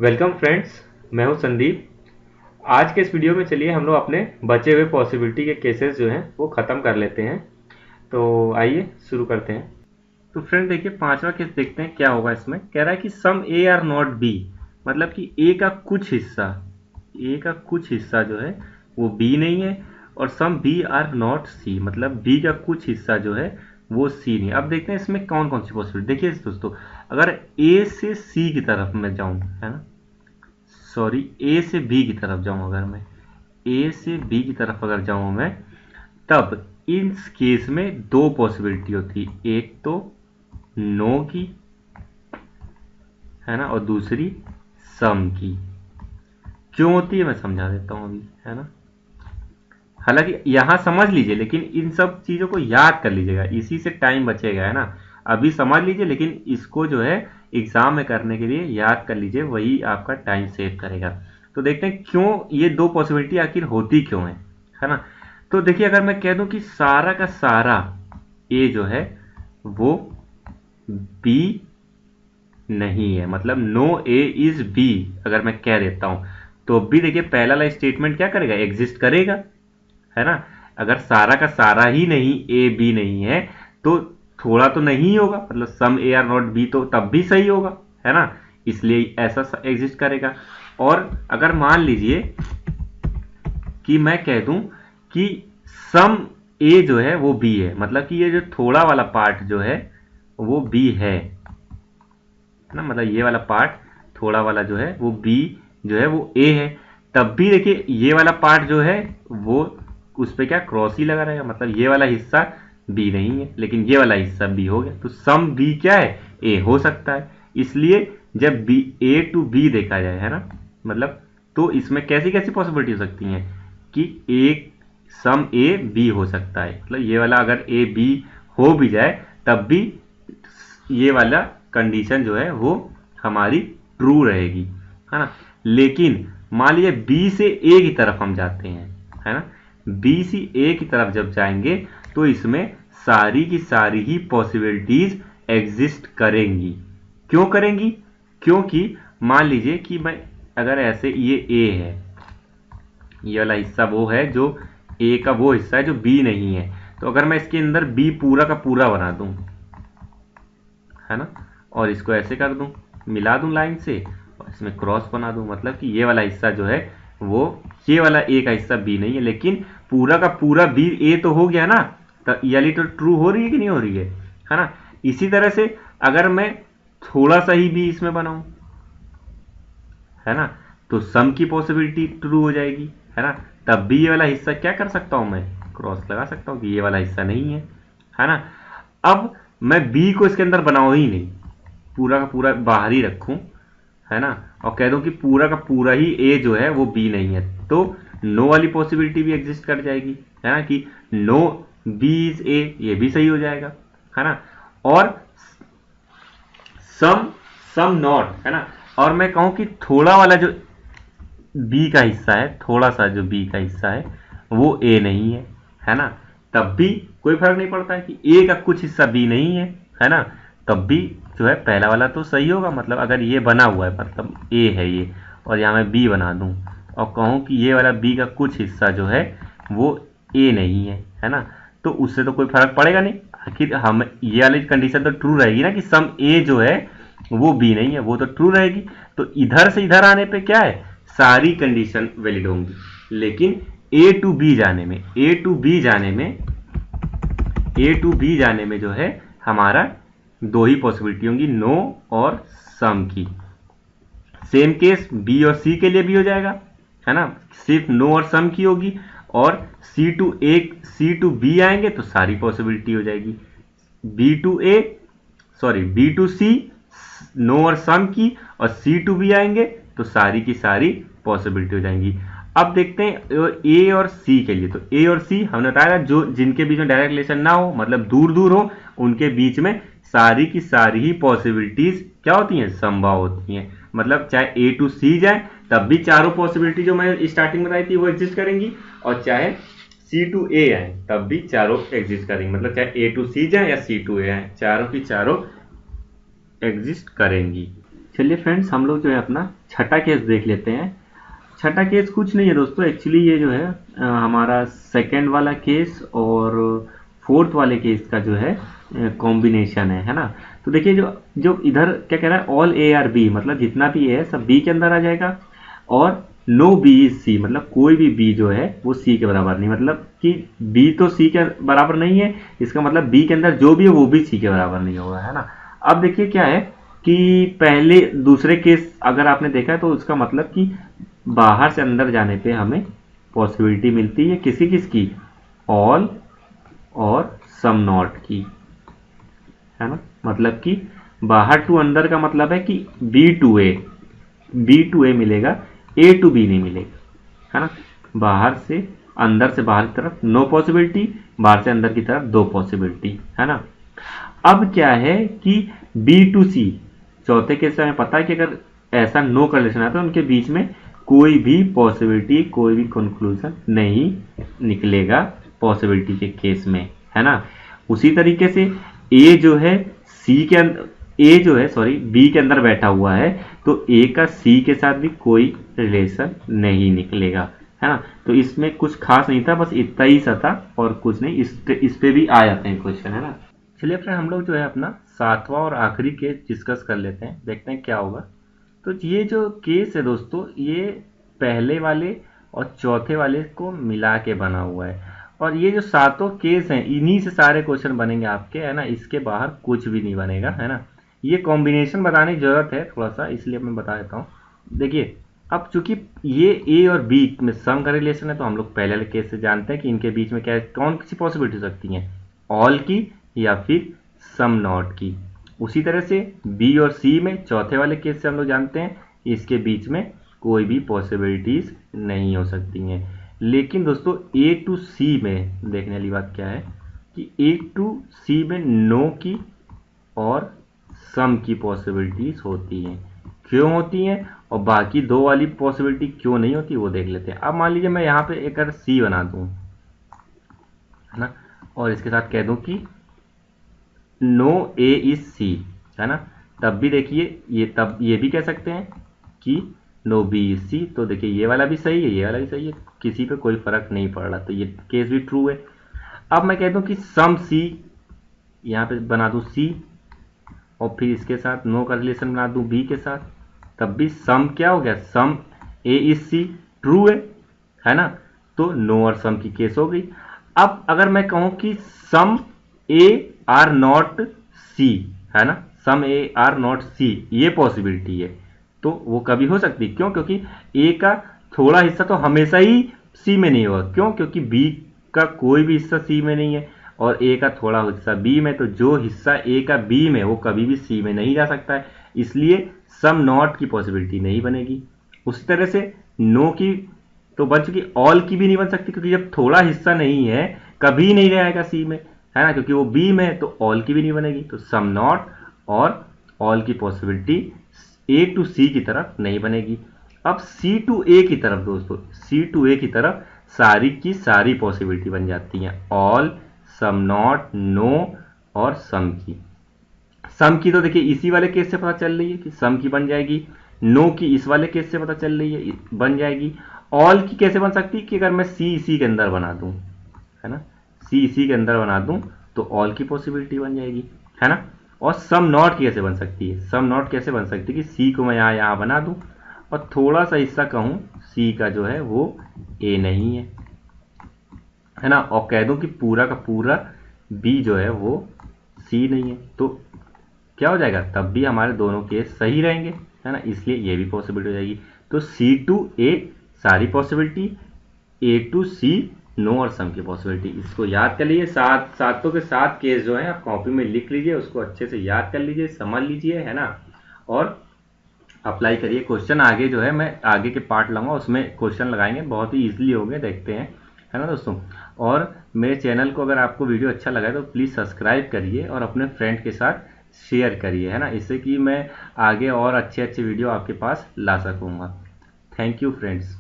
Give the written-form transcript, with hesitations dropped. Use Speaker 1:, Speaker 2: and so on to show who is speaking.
Speaker 1: Welcome friends, मैं हूं संदीप। आज के इस वीडियो में चलिए हम लोग अपने बचे हुए पॉसिबिलिटी के केसेस जो हैं वो ख़त्म कर लेते हैं। तो आइए शुरू करते हैं। तो फ्रेंड देखिए, पांचवा केस देखते हैं क्या होगा। इसमें कह रहा है कि सम ए आर नॉट बी, मतलब कि ए का कुछ हिस्सा जो है वो बी नहीं है, और सम बी आर नॉट सी, मतलब बी का कुछ हिस्सा जो है वो सी नहीं। अब देखते हैं इसमें कौन कौन सी पॉसिबिलिटी। देखिए दोस्तों, अगर ए से सी की तरफ मैं जाऊं, है ना, सॉरी, ए से बी की तरफ जाऊं, अगर मैं ए से बी की तरफ अगर जाऊं मैं, तब इस केस में दो पॉसिबिलिटी होती, एक तो नो की, है ना, और दूसरी सम की। क्यों होती है मैं समझा देता हूं अभी, है ना। हालांकि यहां समझ लीजिए, लेकिन इन सब चीजों को याद कर लीजिएगा, इसी से टाइम बचेगा, है ना। अभी समझ लीजिए, लेकिन इसको जो है एग्जाम में करने के लिए याद कर लीजिए, वही आपका टाइम सेव करेगा। तो देखते हैं क्यों ये दो पॉसिबिलिटी आखिर होती क्यों है ना। तो देखिए, अगर मैं कह दूं कि सारा का सारा ए जो है वो बी नहीं है, मतलब नो ए इज बी, अगर मैं कह देता हूं, तो भी देखिए पहला वाला स्टेटमेंट क्या करेगा, एग्जिस्ट करेगा, है ना। अगर सारा का सारा ही नहीं ए बी नहीं है, तो थोड़ा तो नहीं होगा, मतलब सम ए आर नॉट बी, तो तब भी सही होगा, है ना। इसलिए ऐसा एग्जिस्ट करेगा। और अगर मान लीजिए कि मैं कह दूं कि सम ए जो है वो बी है, मतलब कि ये जो थोड़ा वाला पार्ट जो है वो बी है ना, मतलब ये वाला पार्ट थोड़ा वाला जो है वो बी जो है वो ए है, तब भी देखिए ये वाला पार्ट जो है वो उस पर क्या क्रॉस ही लगा रहेगा, मतलब ये वाला हिस्सा बी नहीं है लेकिन ये वाला हिस्सा बी हो गया, तो सम बी क्या है, ए हो सकता है। इसलिए जब बी ए टू बी देखा जाए, है ना, मतलब तो इसमें कैसी कैसी पॉसिबिलिटी हो सकती हैं कि एक सम ए बी हो सकता है, मतलब ये वाला अगर ए बी हो भी जाए तब भी ये वाला कंडीशन जो है वो हमारी ट्रू रहेगी, है ना। लेकिन मान लीजिए बी से ए की तरफ हम जाते हैं, है ना, बी से ए की तरफ जब जाएंगे तो इसमें सारी की सारी ही पॉसिबिलिटीज एग्जिस्ट करेंगी। क्यों करेंगी? क्योंकि मान लीजिए कि मैं अगर ऐसे, ये ए है, ये वाला हिस्सा वो है जो ए का वो हिस्सा है जो बी नहीं है, तो अगर मैं इसके अंदर बी पूरा का पूरा बना दूं, है ना, और इसको ऐसे कर दूं, मिला दूं लाइन से, और इसमें क्रॉस बना दूं, मतलब कि ये वाला हिस्सा जो है वो, ये वाला ए का हिस्सा बी नहीं है, लेकिन पूरा का पूरा बी ए तो हो गया ना, तो ये वाली तो ट्रू हो रही है कि नहीं हो रही है ना। इसी तरह से अगर मैं थोड़ा सा ही बी इसमें बनाऊं, है ना, तो सम की पॉसिबिलिटी ट्रू हो जाएगी, है ना। तब भी ये वाला हिस्सा क्या कर सकता हूं, मैं क्रॉस लगा सकता हूं कि ये वाला हिस्सा नहीं है ना। अब मैं बी को इसके अंदर बनाऊं ही नहीं, पूरा का पूरा बाहर ही रखूं, है ना, और कह दूं कि पूरा का पूरा ही ए जो है वो बी नहीं है, तो नो वाली पॉसिबिलिटी भी एग्जिस्ट कर जाएगी, है ना, कि नो बी इज ए, ये भी सही हो जाएगा, है ना। और सम सम नॉट, है ना, और मैं कहूं कि थोड़ा वाला जो बी का हिस्सा है, थोड़ा सा जो बी का हिस्सा है वो ए नहीं है ना, तब भी कोई फर्क नहीं पड़ता है कि ए का कुछ हिस्सा बी नहीं है ना, तब भी जो है पहला वाला तो सही होगा। मतलब अगर ये बना हुआ है, मतलब ए है ये, और यहाँ मैं बी बना दूं और कहूं कि ये वाला बी का कुछ हिस्सा जो है वो ए नहीं है ना, तो उससे तो कोई फर्क पड़ेगा नहीं। आखिर हम ये वाली कंडीशन तो ट्रू रहेगी ना कि सम ए जो है वो बी नहीं है, वो तो ट्रू रहेगी। तो इधर से इधर आने पे क्या है, सारी कंडीशन वैलिड होंगी, लेकिन ए टू बी जाने में, ए टू बी जाने में जो है हमारा दो ही पॉसिबिलिटी होंगी, नो और सम की। सेम केस बी और सी के लिए भी हो जाएगा, है ना, सिर्फ नो और सम की होगी, और सी टू बी आएंगे तो सारी पॉसिबिलिटी हो जाएगी, B to A, sorry B to C no और सम की, और सी टू बी आएंगे तो सारी की सारी पॉसिबिलिटी हो जाएंगी। अब देखते हैं ए और सी के लिए। तो ए और सी हमने बताया जो जिनके बीच में डायरेक्ट रिलेशन ना हो, मतलब दूर दूर हो, उनके बीच में सारी की सारी ही पॉसिबिलिटीज क्या होती हैं, संभव होती हैं। मतलब चाहे ए टू सी जाए तब भी चारों पॉसिबिलिटी जो मैं स्टार्टिंग में बताई थी वो एग्जिस्ट करेंगी, और चाहे सी टू ए आए तब भी चारों एग्जिस्ट करेंगी, मतलब चाहे ए टू सी जाए या सी टू ए आए, चारों की चारों एग्जिस्ट करेंगी। चलिए फ्रेंड्स, हम लोग जो है अपना छठा केस देख लेते हैं। छठा केस कुछ नहीं है दोस्तों, एक्चुअली ये जो है हमारा सेकंड वाला केस और फोर्थ वाले केस का जो है कॉम्बिनेशन है ना। तो देखिए जो जो इधर क्या कह रहा है, ऑल ए आर बी, मतलब जितना भी ए है सब बी के अंदर आ जाएगा, और नो बी इज सी, मतलब कोई भी बी जो है वो सी के बराबर नहीं, मतलब कि बी तो सी के बराबर नहीं है, इसका मतलब बी के अंदर जो भी है वो भी सी के बराबर नहीं होगा, है ना। अब देखिए क्या है कि पहले दूसरे केस अगर आपने देखा है तो उसका मतलब कि बाहर से अंदर जाने पे हमें पॉसिबिलिटी मिलती है किसी किसकी, ऑल और सम नॉट की, है ना। मतलब कि बाहर टू अंदर का मतलब है कि बी टू ए मिलेगा, ए टू बी नहीं मिलेगा, है ना। बाहर से अंदर से बाहर की तरफ नो पॉसिबिलिटी, बाहर से अंदर की तरफ दो पॉसिबिलिटी, है ना। अब क्या है कि बी टू सी, चौथे केस से हमें पता है कि अगर ऐसा नो का रिलेशन आता है उनके बीच में कोई भी पॉसिबिलिटी, कोई भी कंक्लूजन नहीं निकलेगा पॉसिबिलिटी के केस में, है ना। उसी तरीके से ए जो है सी के अंदर, ए जो है सॉरी बी के अंदर बैठा हुआ है, तो ए का सी के साथ भी कोई रिलेशन नहीं निकलेगा, है ना। तो इसमें कुछ खास नहीं था, बस इतना ही सा था और कुछ नहीं। इस पे भी आ जाते हैं क्वेश्चन, है ना। चलिए फ्रेंड, हम लोग जो है अपना सातवां और आखिरी केस डिस्कस कर लेते हैं, देखते हैं क्या होगा। तो ये जो केस है दोस्तों, ये पहले वाले और चौथे वाले को मिला के बना हुआ है, और ये जो सातों केस हैं इन्हीं से सारे क्वेश्चन बनेंगे आपके, है ना। इसके बाहर कुछ भी नहीं बनेगा, है ना। ये कॉम्बिनेशन बताने की जरूरत है थोड़ा सा, इसलिए मैं बता देता हूँ। देखिए, अब चूंकि ये ए और बी में सम का रिलेशन है, तो हम लोग पहले वाले केस से जानते हैं कि इनके बीच में क्या कौन सी पॉसिबिलिटी हो सकती है, ऑल की या फिर सम नॉट की। उसी तरह से बी और सी में चौथे वाले केस से हम लोग जानते हैं इसके बीच में कोई भी पॉसिबिलिटीज नहीं हो सकती हैं। लेकिन दोस्तों ए टू सी में देखने वाली बात क्या है कि ए टू सी में नो की और सम की पॉसिबिलिटीज होती हैं। क्यों होती हैं और बाकी दो वाली पॉसिबिलिटी क्यों नहीं होती वो देख लेते हैं। अब मान लीजिए मैं यहाँ पे एक अगर सी बना दूं, है ना, और इसके साथ कह दूं कि नो ए इज सी, है ना, तब भी देखिए ये भी कह सकते हैं कि नो बी इज सी। तो देखिए ये वाला भी सही है, ये वाला भी सही है, किसी पे कोई फर्क नहीं पड़ रहा, तो ये केस भी ट्रू है। अब मैं कहता हूं कि सम सी, यहाँ पे बना दूं सी और फिर इसके साथ नो का रिलेशन बना दूं बी के साथ, तब भी सम क्या हो गया, सम ए इज सी ट्रू है ना। तो नो और सम की केस हो गई। अब अगर मैं कहूं कि सम ए आर नॉट सी, है ना, सम ए आर नॉट सी ये पॉसिबिलिटी है, तो वो कभी हो सकती है। क्यों? क्योंकि ए का थोड़ा हिस्सा तो हमेशा ही सी में नहीं होगा। क्यों? क्योंकि बी का कोई भी हिस्सा सी में नहीं है और ए का थोड़ा हिस्सा बी में, तो जो हिस्सा ए का बी में वो कभी भी सी में नहीं जा सकता है, इसलिए सम नॉट की पॉसिबिलिटी नहीं बनेगी। उसी तरह से नो की तो बन चुकी, ऑल की भी नहीं बन सकती, क्योंकि जब थोड़ा हिस्सा नहीं है कभी नहीं रहेगा सी में, है ना, क्योंकि वो बी में है, तो ऑल की भी नहीं बनेगी। तो सम नॉट और ऑल की पॉसिबिलिटी ए टू सी की तरफ नहीं बनेगी। अब सी टू ए की तरफ दोस्तों, सी टू ए की तरफ सारी की सारी पॉसिबिलिटी बन जाती हैं, ऑल, सम नॉट, नो और सम की। सम की तो देखिए इसी वाले केस से पता चल रही है कि सम की बन जाएगी, नो की इस वाले केस से पता चल रही है बन जाएगी। ऑल की कैसे बन सकती है कि अगर मैं सी इसी के अंदर बना दूं, है ना, सी इसी के अंदर बना दूं तो ऑल की पॉसिबिलिटी बन जाएगी, है ना। और सम नॉट कैसे बन सकती है, सम नॉट कैसे बन सकती है कि सी को मैं यहाँ बना दूं और थोड़ा सा हिस्सा कहूं सी का जो है वो ए नहीं है ना, और कह दूं कि पूरा का पूरा बी जो है वो सी नहीं है, तो क्या हो जाएगा, तब भी हमारे दोनों केस सही रहेंगे, है ना, इसलिए ये भी पॉसिबिलिटी हो जाएगी। तो सी टू ए सारी possibility, A to C no और सम की पॉसिबिलिटी। इसको याद कर लीजिए, सातों के सात केस जो है आप कॉपी में लिख लीजिए, उसको अच्छे से याद कर लीजिए, समझ लीजिए, है ना, और अप्लाई करिए। क्वेश्चन आगे जो है मैं आगे के पार्ट लाऊंगा, उसमें क्वेश्चन लगाएंगे, बहुत ही ईजिली हो गए, देखते हैं, है ना दोस्तों। और मेरे चैनल को अगर आपको वीडियो अच्छा लगा तो प्लीज़ सब्सक्राइब करिए और अपने फ्रेंड के साथ शेयर करिए, है ना, इससे कि मैं आगे और अच्छे अच्छे वीडियो आपके पास ला सकूँगा। Thank you friends.